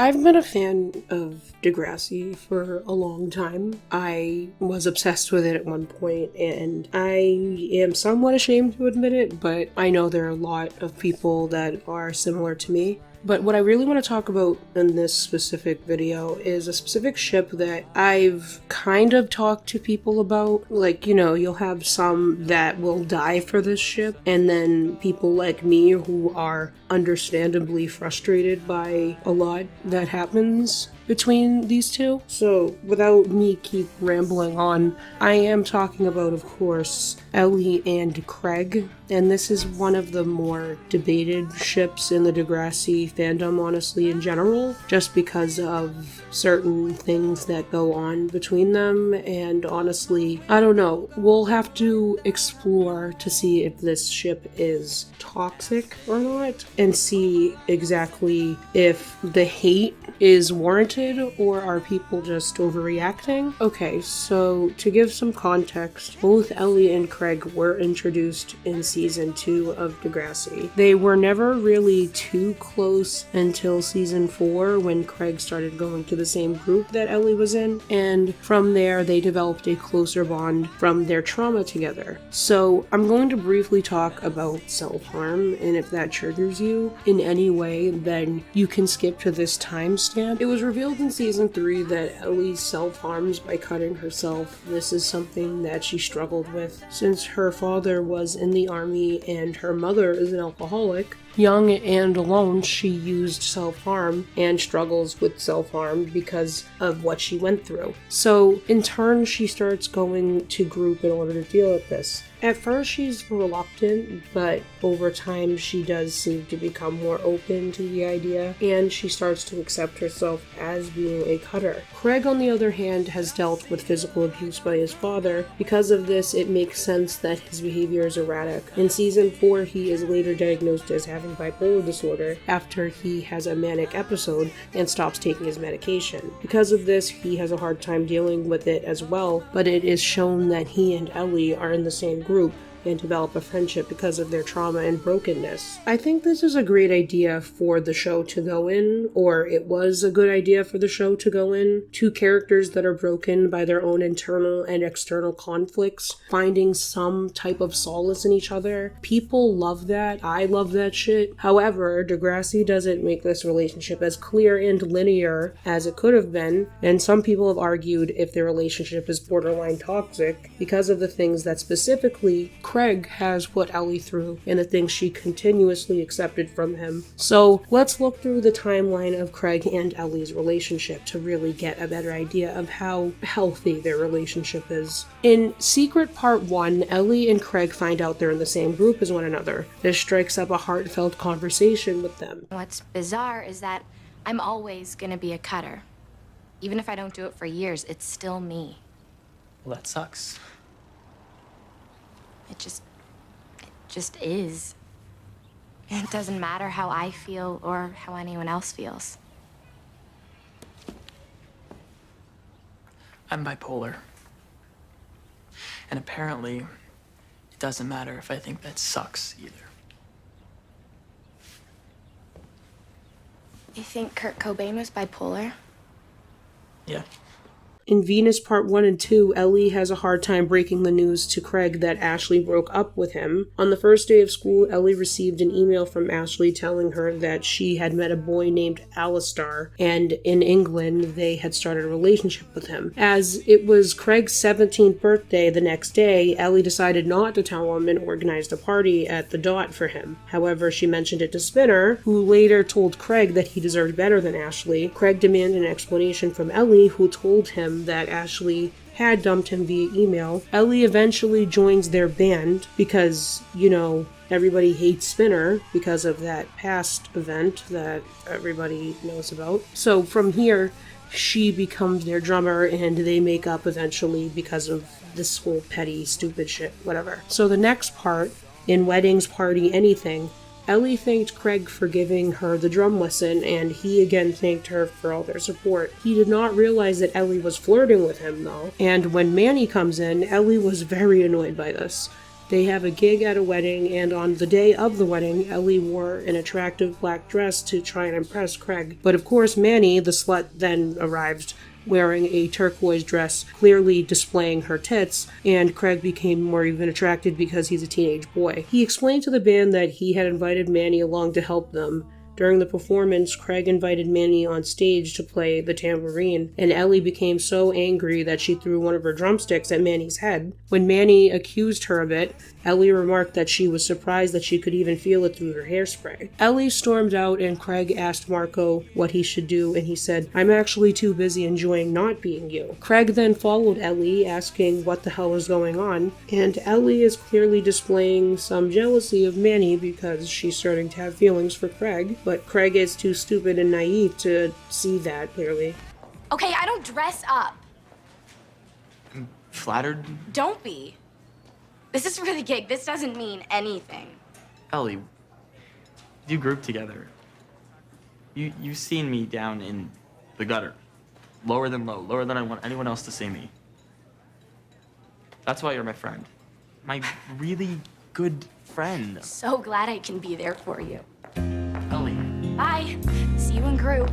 I've been a fan of Degrassi for a long time. I was obsessed with it at one point, and I am somewhat ashamed to admit it, but I know there are a lot of people that are similar to me. But what I really want to talk about in this specific video is a specific ship that I've kind of talked to people about. Like, you know, you'll have some that will die for this ship, and then people like me who are understandably frustrated by a lot that happens between these two. So, without me keep rambling on, I am talking about, of course, Ellie and Craig, and this is one of the more debated ships in the Degrassi fandom, honestly, in general, just because of certain things that go on between them, and honestly, I don't know, we'll have to explore to see if this ship is toxic or not, and see exactly if the hate is warranted or are people just overreacting? Okay, so to give some context, both Ellie and Craig were introduced in season 2 of Degrassi. They were never really too close until season 4 when Craig started going to the same group that Ellie was in, and from there they developed a closer bond from their trauma together. So I'm going to briefly talk about self-harm, and if that triggers you in any way, then you can skip to this timestamp. It was revealed in season 3 that Ellie self-harms by cutting herself. This is something that she struggled with since her father was in the army and her mother is an alcoholic. Young and alone, she used self-harm and struggles with self-harm because of what she went through. So, in turn, she starts going to group in order to deal with this. At first, she's reluctant, but over time, she does seem to become more open to the idea, and she starts to accept herself as being a cutter. Craig, on the other hand, has dealt with physical abuse by his father. Because of this, it makes sense that his behavior is erratic. In season 4, he is later diagnosed as having bipolar disorder after he has a manic episode and stops taking his medication. Because of this, he has a hard time dealing with it as well, but it is shown that he and Ellie are in the same group and develop a friendship because of their trauma and brokenness. I think this is a great idea for the show to go in, or it was a good idea for the show to go in. Two characters that are broken by their own internal and external conflicts, finding some type of solace in each other. People love that. I love that shit. However, Degrassi doesn't make this relationship as clear and linear as it could have been, and some people have argued if their relationship is borderline toxic because of the things that specifically Craig has put Ellie through and the things she continuously accepted from him. So let's look through the timeline of Craig and Ellie's relationship to really get a better idea of how healthy their relationship is. In Secret Part 1, Ellie and Craig find out they're in the same group as one another. This strikes up a heartfelt conversation with them. What's bizarre is that I'm always gonna be a cutter. Even if I don't do it for years, it's still me. Well, that sucks. It just is. It doesn't matter how I feel or how anyone else feels. I'm bipolar. And apparently, it doesn't matter if I think that sucks either. You think Kurt Cobain was bipolar? Yeah. In Venus Part 1 and 2, Ellie has a hard time breaking the news to Craig that Ashley broke up with him. On the first day of school, Ellie received an email from Ashley telling her that she had met a boy named Alistar, and in England, they had started a relationship with him. As it was Craig's 17th birthday the next day, Ellie decided not to tell him and organized a party at the Dot for him. However, she mentioned it to Spinner, who later told Craig that he deserved better than Ashley. Craig demanded an explanation from Ellie, who told him that Ashley had dumped him via email. Ellie eventually joins their band because, you know, everybody hates Spinner because of that past event that everybody knows about. So from here, she becomes their drummer and they make up eventually because of this whole petty, stupid shit, whatever. So the next part, in Weddings, Party, Anything, Ellie thanked Craig for giving her the drum lesson, and he again thanked her for all their support. He did not realize that Ellie was flirting with him, though, and when Manny comes in, Ellie was very annoyed by this. They have a gig at a wedding, and on the day of the wedding, Ellie wore an attractive black dress to try and impress Craig. But of course, Manny, the slut, then arrived wearing a turquoise dress, clearly displaying her tits, and Craig became more even attracted because he's a teenage boy. He explained to the band that he had invited Manny along to help them. During the performance, Craig invited Manny on stage to play the tambourine, and Ellie became so angry that she threw one of her drumsticks at Manny's head. When Manny accused her of it, Ellie remarked that she was surprised that she could even feel it through her hairspray. Ellie stormed out, and Craig asked Marco what he should do, and he said, "I'm actually too busy enjoying not being you." Craig then followed Ellie, asking what the hell was going on, and Ellie is clearly displaying some jealousy of Manny because she's starting to have feelings for Craig, but Craig is too stupid and naive to see that clearly. Okay, I don't dress up. I'm flattered. Don't be. This is for the gig. This doesn't mean anything. Ellie, you group together. You've seen me down in the gutter. Lower than low, lower than I want anyone else to see me. That's why you're my friend. My really good friend. So glad I can be there for you. Ellie. Bye. See you in group.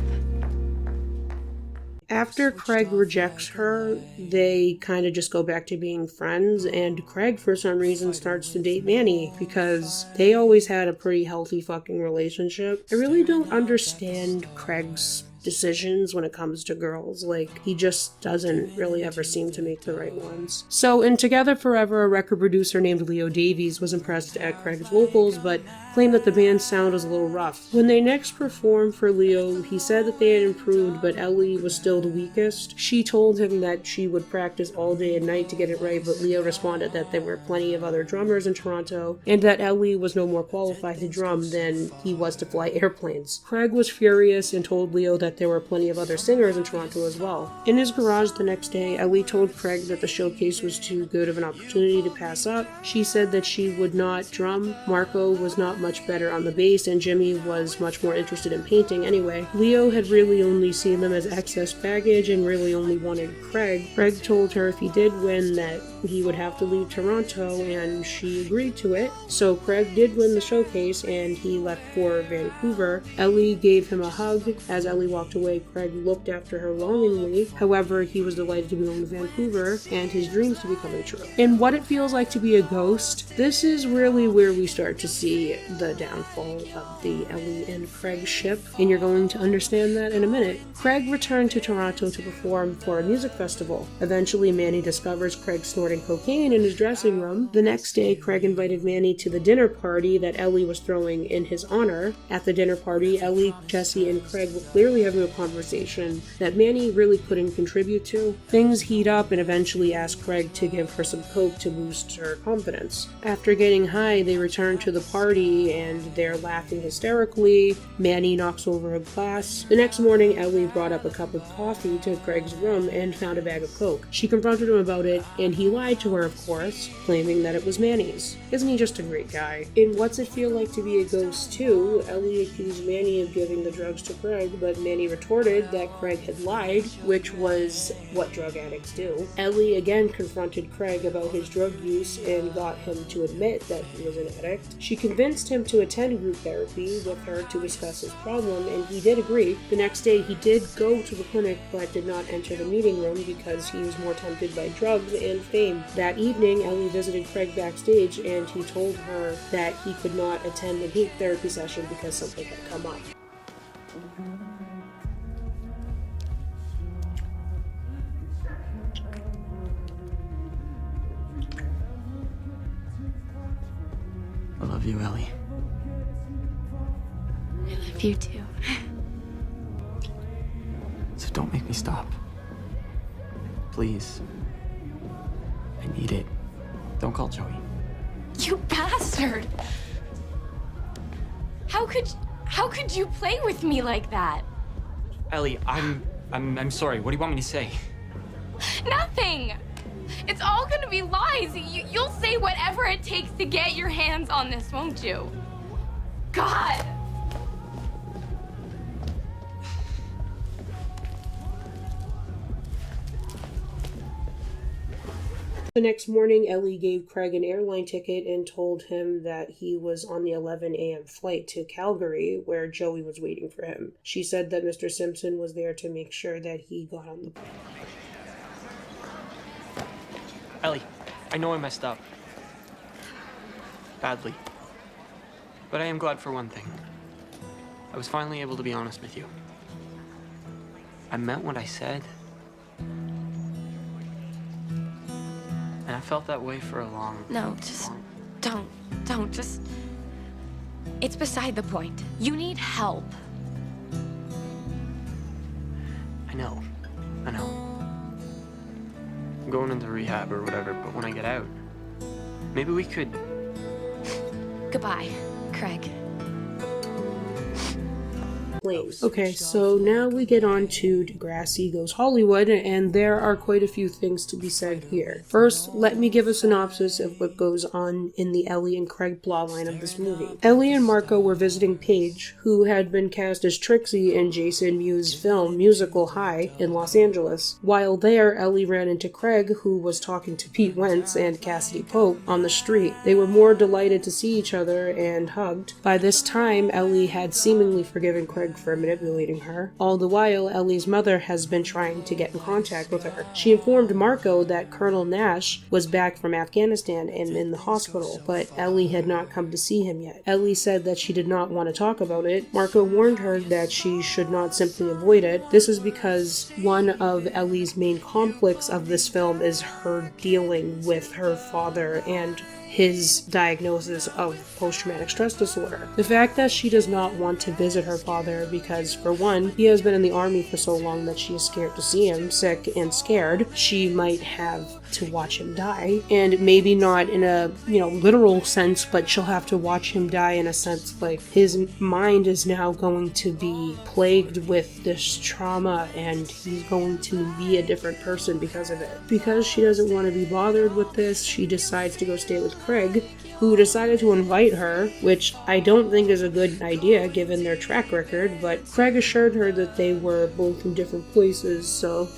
After Craig rejects her, they kind of just go back to being friends, and Craig, for some reason, starts to date Manny because they always had a pretty healthy fucking relationship. I really don't understand Craig's decisions when it comes to girls. Like, he just doesn't really ever seem to make the right ones. So in Together Forever, a record producer named Leo Davies was impressed at Craig's vocals, but claimed that the band's sound was a little rough. When they next performed for Leo, he said that they had improved, but Ellie was still the weakest. She told him that she would practice all day and night to get it right, but Leo responded that there were plenty of other drummers in Toronto, and that Ellie was no more qualified to drum than he was to fly airplanes. Craig was furious and told Leo that there were plenty of other singers in Toronto as well. In his garage the next day, Ellie told Craig that the showcase was too good of an opportunity to pass up. She said that she would not drum. Marco was not much better on the bass, and Jimmy was much more interested in painting anyway. Leo had really only seen them as excess baggage and really only wanted Craig. Craig told her if he did win that he would have to leave Toronto, and she agreed to it. So Craig did win the showcase, and he left for Vancouver. Ellie gave him a hug. As Ellie walked away, Craig looked after her longingly. However, he was delighted to be going to Vancouver and his dreams to be coming true. In What It Feels Like to Be a Ghost, this is really where we start to see the downfall of the Ellie and Craig ship, and you're going to understand that in a minute. Craig returned to Toronto to perform for a music festival. Eventually, Manny discovers Craig snorting cocaine in his dressing room. The next day, Craig invited Manny to the dinner party that Ellie was throwing in his honor. At the dinner party, Ellie, Jesse, and Craig were clearly having a conversation that Manny really couldn't contribute to. Things heat up, and eventually ask Craig to give her some coke to boost her confidence. After getting high, they return to the party and they're laughing hysterically. Manny knocks over a glass. The next morning, Ellie brought up a cup of coffee to Craig's room and found a bag of coke. She confronted him about it, and he lied to her, of course, claiming that it was Manny's. Isn't he just a great guy? In What's It Feel Like to Be a Ghost 2, Ellie accused Manny of giving the drugs to Craig, but Manny retorted that Craig had lied, which was what drug addicts do. Ellie again confronted Craig about his drug use and got him to admit that he was an addict. She convinced him to attend group therapy with her to discuss his problem, and he did agree. The next day, he did go to the clinic, but did not enter the meeting room because he was more tempted by drugs and fame. That evening, Ellie visited Craig backstage, and he told her that he could not attend the group therapy session because something had come up. I love you, Ellie. I love you too. So don't make me stop. Please. I need it. Don't call Joey. You bastard! How could you play with me like that? Ellie, I'm sorry. What do you want me to say? Nothing! It's all gonna be lies. You'll say whatever it takes to get your hands on this, won't you? God! The next morning, Ellie gave Craig an airline ticket and told him that he was on the 11 a.m. flight to Calgary, where Joey was waiting for him. She said that Mr. Simpson was there to make sure that he got on the plane. Ellie, I know I messed up. Badly. But I am glad for one thing. I was finally able to be honest with you. I meant what I said. And I felt that way for a long... No, just don't, just... It's beside the point. You need help. I know. I'm going into rehab or whatever, but when I get out, maybe we could... Goodbye, Craig. Okay, so now we get on to Degrassi Goes Hollywood, and there are quite a few things to be said here. First, let me give a synopsis of what goes on in the Ellie and Craig plotline of this movie. Ellie and Marco were visiting Paige, who had been cast as Trixie in Jason Mewes' film Musical High in Los Angeles. While there, Ellie ran into Craig, who was talking to Pete Wentz and Cassidy Pope on the street. They were more delighted to see each other and hugged. By this time, Ellie had seemingly forgiven Craig for manipulating her. All the while, Ellie's mother has been trying to get in contact with her. She informed Marco that Colonel Nash was back from Afghanistan and in the hospital, but Ellie had not come to see him yet. Ellie said that she did not want to talk about it. Marco warned her that she should not simply avoid it. This is because one of Ellie's main conflicts of this film is her dealing with her father and his diagnosis of post-traumatic stress disorder. The fact that she does not want to visit her father because, for one, he has been in the army for so long that she is scared to see him, sick and scared. She might have to watch him die, and maybe not in a, literal sense, but she'll have to watch him die in a sense like his mind is now going to be plagued with this trauma and he's going to be a different person because of it. Because she doesn't want to be bothered with this, she decides to go stay with Craig, who decided to invite her, which I don't think is a good idea given their track record, but Craig assured her that they were both in different places, so,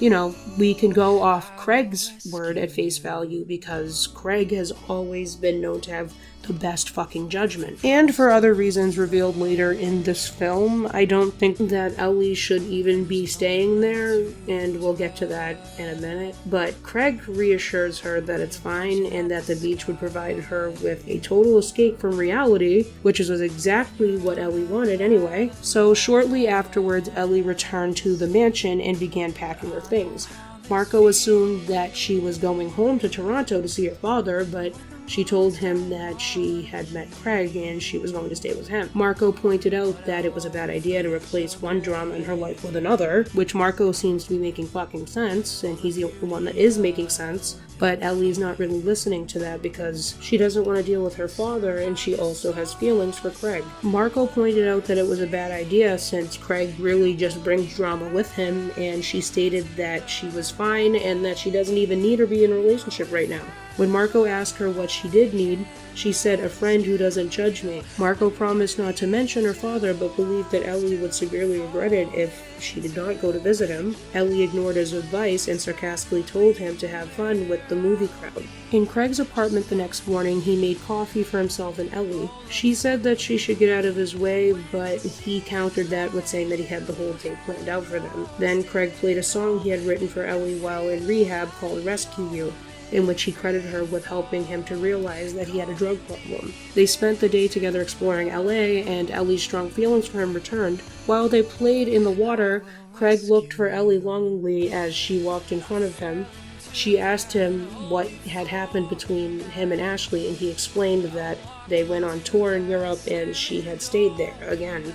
we can go off Craig's word at face value because Craig has always been known to have the best fucking judgment. And for other reasons revealed later in this film, I don't think that Ellie should even be staying there, and we'll get to that in a minute. But Craig reassures her that it's fine and that the beach would provide her with a total escape from reality, which was exactly what Ellie wanted anyway. So shortly afterwards, Ellie returned to the mansion and began packing her things. Marco assumed that she was going home to Toronto to see her father, but she told him that she had met Craig and she was going to stay with him. Marco pointed out that it was a bad idea to replace one drama in her life with another, which Marco seems to be making fucking sense, and he's the only one that is making sense. But Ellie's not really listening to that because she doesn't want to deal with her father and she also has feelings for Craig. Marco pointed out that it was a bad idea since Craig really just brings drama with him, and she stated that she was fine and that she doesn't even need to be in a relationship right now. When Marco asked her what she did need, she said, "A friend who doesn't judge me." Marco promised not to mention her father, but believed that Ellie would severely regret it if she did not go to visit him. Ellie ignored his advice and sarcastically told him to have fun with the movie crowd. In Craig's apartment the next morning, he made coffee for himself and Ellie. She said that she should get out of his way, but he countered that with saying that he had the whole day planned out for them. Then Craig played a song he had written for Ellie while in rehab called "Rescue You," in which he credited her with helping him to realize that he had a drug problem. They spent the day together exploring LA, and Ellie's strong feelings for him returned. While they played in the water, Craig looked for Ellie longingly as she walked in front of him. She asked him what had happened between him and Ashley, and he explained that they went on tour in Europe and she had stayed there again.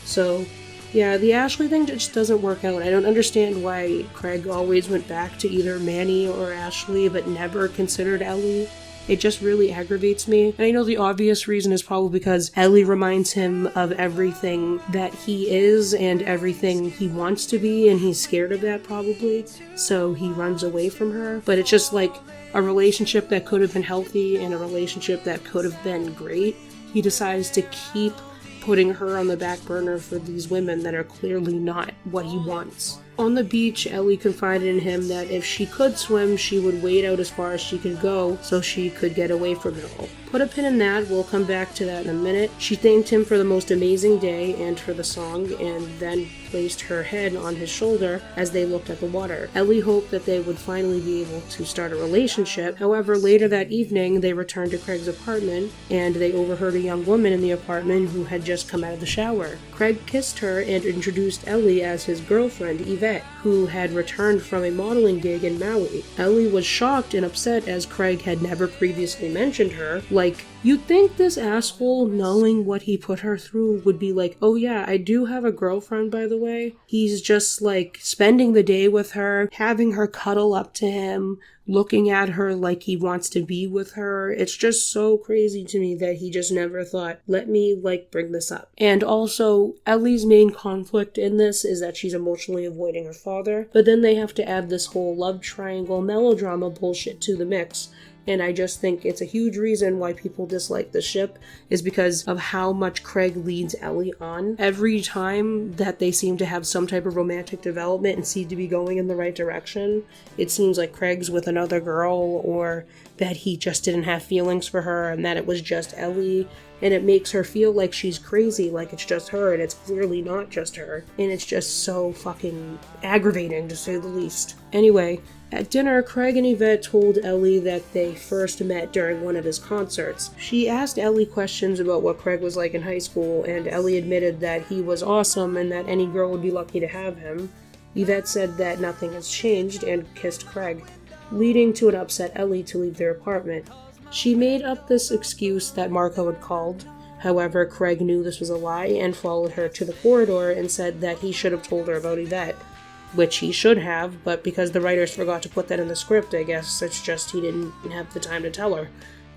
So, yeah, the Ashley thing just doesn't work out. I don't understand why Craig always went back to either Manny or Ashley, but never considered Ellie. It just really aggravates me. And I know the obvious reason is probably because Ellie reminds him of everything that he is and everything he wants to be, and he's scared of that probably, so he runs away from her. But it's just like a relationship that could have been healthy and a relationship that could have been great. He decides to keep putting her on the back burner for these women that are clearly not what he wants. On the beach, Ellie confided in him that if she could swim, she would wade out as far as she could go so she could get away from it all. Put a pin in that, we'll come back to that in a minute. She thanked him for the most amazing day and for the song, and then placed her head on his shoulder as they looked at the water. Ellie hoped that they would finally be able to start a relationship. However, later that evening, they returned to Craig's apartment, and they overheard a young woman in the apartment who had just come out of the shower. Craig kissed her and introduced Ellie as his girlfriend, Yvette, who had returned from a modeling gig in Maui. Ellie was shocked and upset as Craig had never previously mentioned her. Like, you'd think this asshole, knowing what he put her through, would be like, oh yeah, I do have a girlfriend, by the way. He's just like spending the day with her, having her cuddle up to him, looking at her like he wants to be with her. It's just so crazy to me that he just never thought, let me like bring this up. And also, Ellie's main conflict in this is that she's emotionally avoiding her father, but then they have to add this whole love triangle melodrama bullshit to the mix. And I just think it's a huge reason why people dislike the ship is because of how much Craig leads Ellie on. Every time that they seem to have some type of romantic development and seem to be going in the right direction, it seems like Craig's with another girl, or that he just didn't have feelings for her and that it was just Ellie. And it makes her feel like she's crazy, like it's just her, and it's clearly not just her. And it's just so fucking aggravating, to say the least. Anyway, at dinner, Craig and Yvette told Ellie that they first met during one of his concerts. She asked Ellie questions about what Craig was like in high school, and Ellie admitted that he was awesome and that any girl would be lucky to have him. Yvette said that nothing has changed and kissed Craig, leading to an upset Ellie to leave their apartment. She made up this excuse that Marco had called. However, Craig knew this was a lie and followed her to the corridor and said that he should have told her about Yvette, which he should have, but because the writers forgot to put that in the script, I guess it's just he didn't have the time to tell her.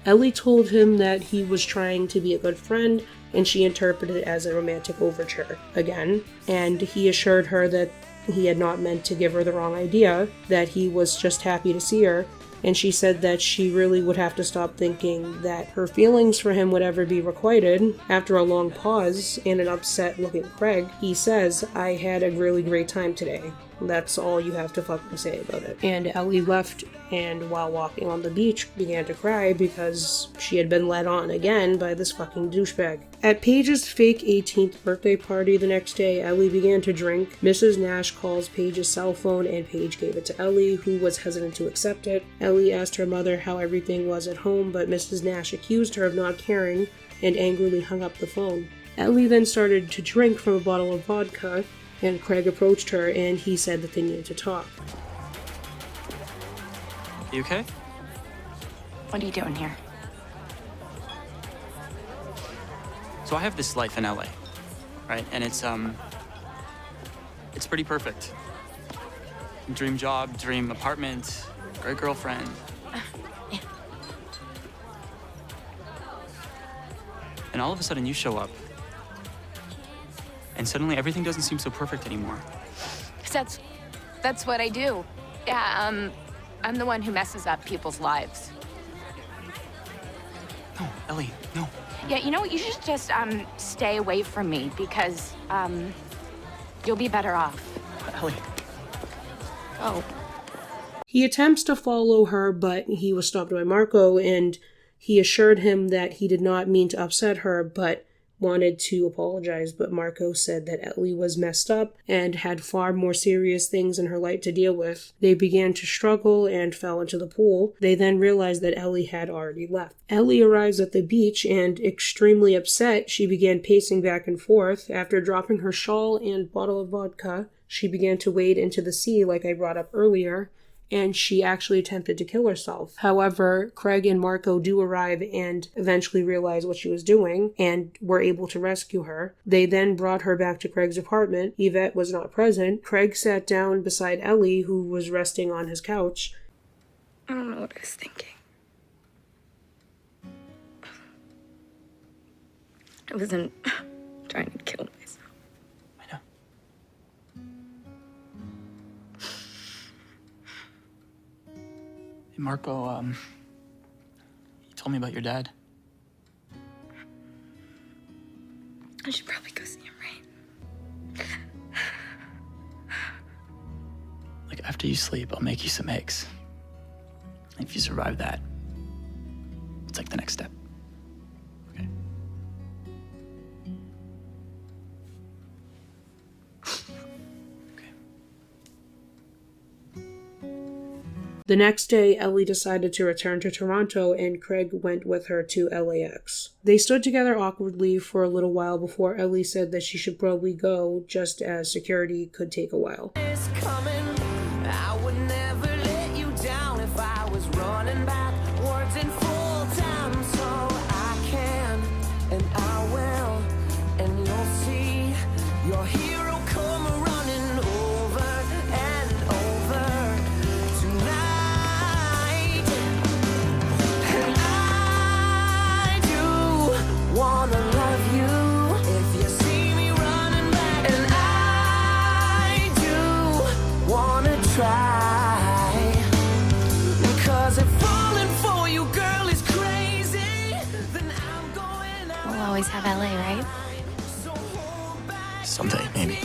Ellie told him that he was trying to be a good friend, and she interpreted it as a romantic overture again, and he assured her that he had not meant to give her the wrong idea, that he was just happy to see her. And she said that she really would have to stop thinking that her feelings for him would ever be requited. After a long pause and an upset-looking Craig, he says, I had a really great time today. That's all you have to fucking say about it. And Ellie left, and while walking on the beach, began to cry because she had been led on again by this fucking douchebag. At Paige's fake 18th birthday party the next day, Ellie began to drink. Mrs. Nash calls Paige's cell phone, and Paige gave it to Ellie, who was hesitant to accept it. Ellie asked her mother how everything was at home, but Mrs. Nash accused her of not caring and angrily hung up the phone. Ellie then started to drink from a bottle of vodka, and Craig approached her and he said that they needed to talk. You okay? What are you doing here? So I have this life in LA, right? And it's pretty perfect. Dream job, dream apartment, great girlfriend. And all of a sudden you show up. And suddenly everything doesn't seem so perfect anymore. That's what I do. Yeah, I'm the one who messes up people's lives. No, Ellie, no. Yeah, you know what? You should just, stay away from me because, you'll be better off. Ellie. Oh. He attempts to follow her, but he was stopped by Marco, and he assured him that he did not mean to upset her, but wanted to apologize, but Marco said that Ellie was messed up and had far more serious things in her life to deal with. They began to struggle and fell into the pool. They then realized that Ellie had already left. Ellie arrives at the beach and, extremely upset, she began pacing back and forth. After dropping her shawl and bottle of vodka, she began to wade into the sea like I brought up earlier, and she actually attempted to kill herself. However, Craig and Marco do arrive and eventually realize what she was doing and were able to rescue her. They then brought her back to Craig's apartment. Yvette was not present. Craig sat down beside Ellie, who was resting on his couch. I don't know what I was thinking. I wasn't trying to kill myself. I know. Hey, Marco, you told me about your dad. I should probably go see him, right? Like, after you sleep, I'll make you some eggs. If you survive that, we'll take the next step. Okay? The next day, Ellie decided to return to Toronto and Craig went with her to LAX. They stood together awkwardly for a little while before Ellie said that she should probably go, just as security could take a while. I would never let you down if I was running backwards in full time. So I can and I will, and you'll see your hero come running over and over tonight. And I do wanna love you if you see me running back, and I do wanna try, because if falling for you, girl, is crazy, then I'm going out. We'll always have LA, right? So hold back. Someday, maybe.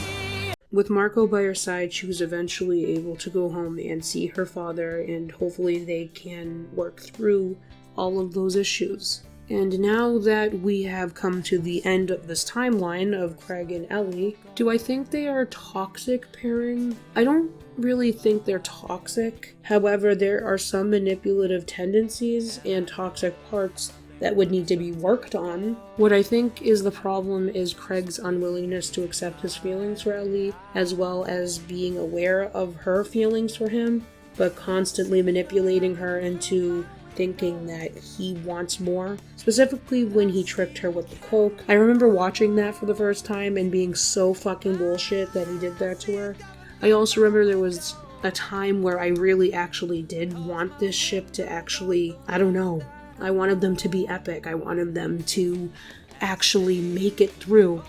With Marco by her side, she was eventually able to go home and see her father, and hopefully they can work through all of those issues. And now that we have come to the end of this timeline of Craig and Ellie, do I think they are a toxic pairing? I don't really think they're toxic. However, there are some manipulative tendencies and toxic parts that would need to be worked on. What I think is the problem is Craig's unwillingness to accept his feelings for Ellie, as well as being aware of her feelings for him, but constantly manipulating her into thinking that he wants more, specifically when he tricked her with the coke. I remember watching that for the first time and being so fucking bullshit that he did that to her. I also remember there was a time where I really actually did want this ship to actually, I don't know, I wanted them to be epic. I wanted them to actually make it through.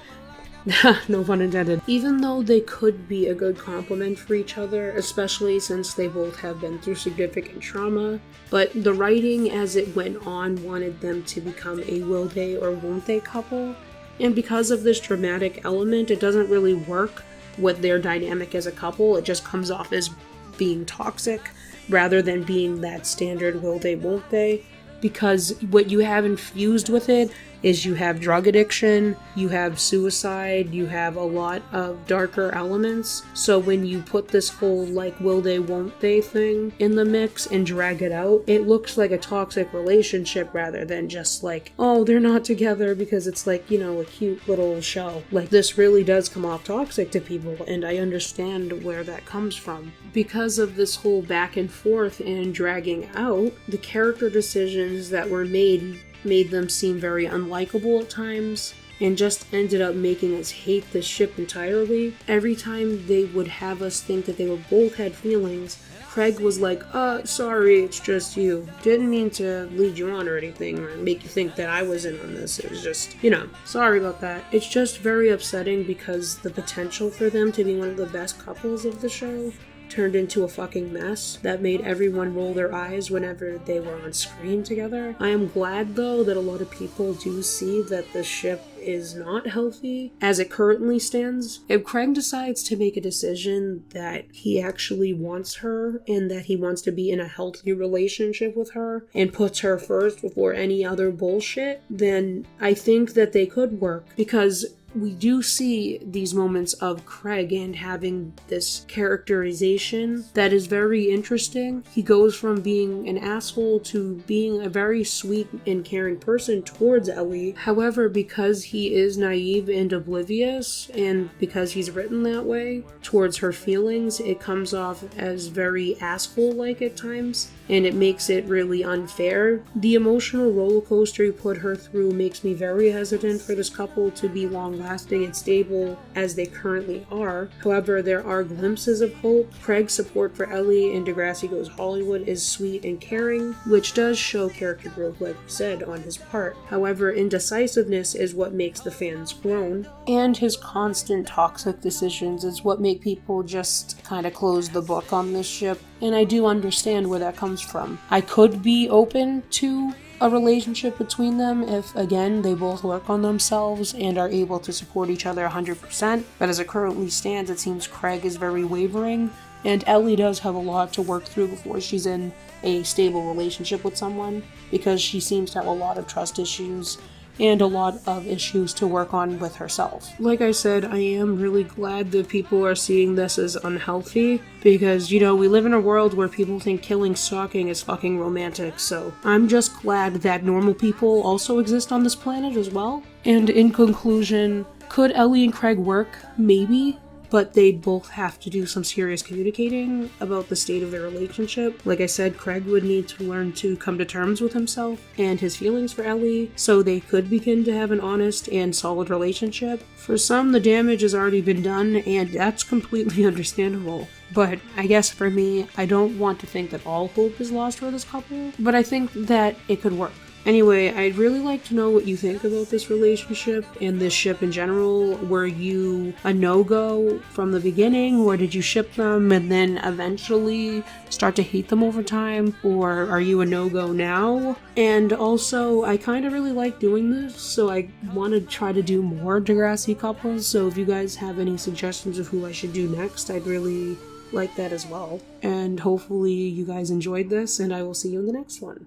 No pun intended. Even though they could be a good complement for each other, especially since they both have been through significant trauma, but the writing as it went on wanted them to become a will they or won't they couple, and because of this dramatic element, it doesn't really work with their dynamic as a couple. It just comes off as being toxic rather than being that standard will they won't they, because what you have infused with it is you have drug addiction, you have suicide, you have a lot of darker elements. So when you put this whole like will they won't they thing in the mix and drag it out, it looks like a toxic relationship rather than just like, oh, they're not together because it's like, you know, a cute little show. Like, this really does come off toxic to people, and I understand where that comes from. Because of this whole back and forth and dragging out, the character decisions that were made them seem very unlikable at times, and just ended up making us hate this ship entirely. Every time they would have us think that they were both had feelings, Craig was like, sorry, it's just you. Didn't mean to lead you on or anything, or make you think that I was in on this. It was just, you know, sorry about that. It's just very upsetting because the potential for them to be one of the best couples of the show turned into a fucking mess that made everyone roll their eyes whenever they were on screen together. I am glad though that a lot of people do see that the ship is not healthy as it currently stands. If Craig decides to make a decision that he actually wants her and that he wants to be in a healthy relationship with her and puts her first before any other bullshit, then I think that they could work, because we do see these moments of Craig and having this characterization that is very interesting. He goes from being an asshole to being a very sweet and caring person towards Ellie. However, because he is naive and oblivious, and because he's written that way towards her feelings, it comes off as very asshole-like at times, and it makes it really unfair. The emotional roller coaster he put her through makes me very hesitant for this couple to be long-lasting and stable as they currently are. However, there are glimpses of hope. Craig's support for Ellie in Degrassi Goes Hollywood is sweet and caring, which does show character growth, like I said, on his part. However, indecisiveness is what makes the fans groan, and his constant toxic decisions is what make people just kind of close the book on this ship, and I do understand where that comes from. I could be open to a relationship between them if, again, they both work on themselves and are able to support each other 100%. But as it currently stands, it seems Craig is very wavering, and Ellie does have a lot to work through before she's in a stable relationship with someone, because she seems to have a lot of trust issues and a lot of issues to work on with herself. Like I said, I am really glad that people are seeing this as unhealthy, because, you know, we live in a world where people think killing stalking is fucking romantic, so I'm just glad that normal people also exist on this planet as well. And in conclusion, could Ellie and Craig work? Maybe. But they'd both have to do some serious communicating about the state of their relationship. Like I said, Craig would need to learn to come to terms with himself and his feelings for Ellie, so they could begin to have an honest and solid relationship. For some, the damage has already been done, and that's completely understandable. But I guess for me, I don't want to think that all hope is lost for this couple, but I think that it could work. Anyway, I'd really like to know what you think about this relationship and this ship in general. Were you a no-go from the beginning, or did you ship them and then eventually start to hate them over time, or are you a no-go now? And also, I kind of really like doing this, so I want to try to do more Degrassi couples, so if you guys have any suggestions of who I should do next, I'd really like that as well. And hopefully you guys enjoyed this, and I will see you in the next one.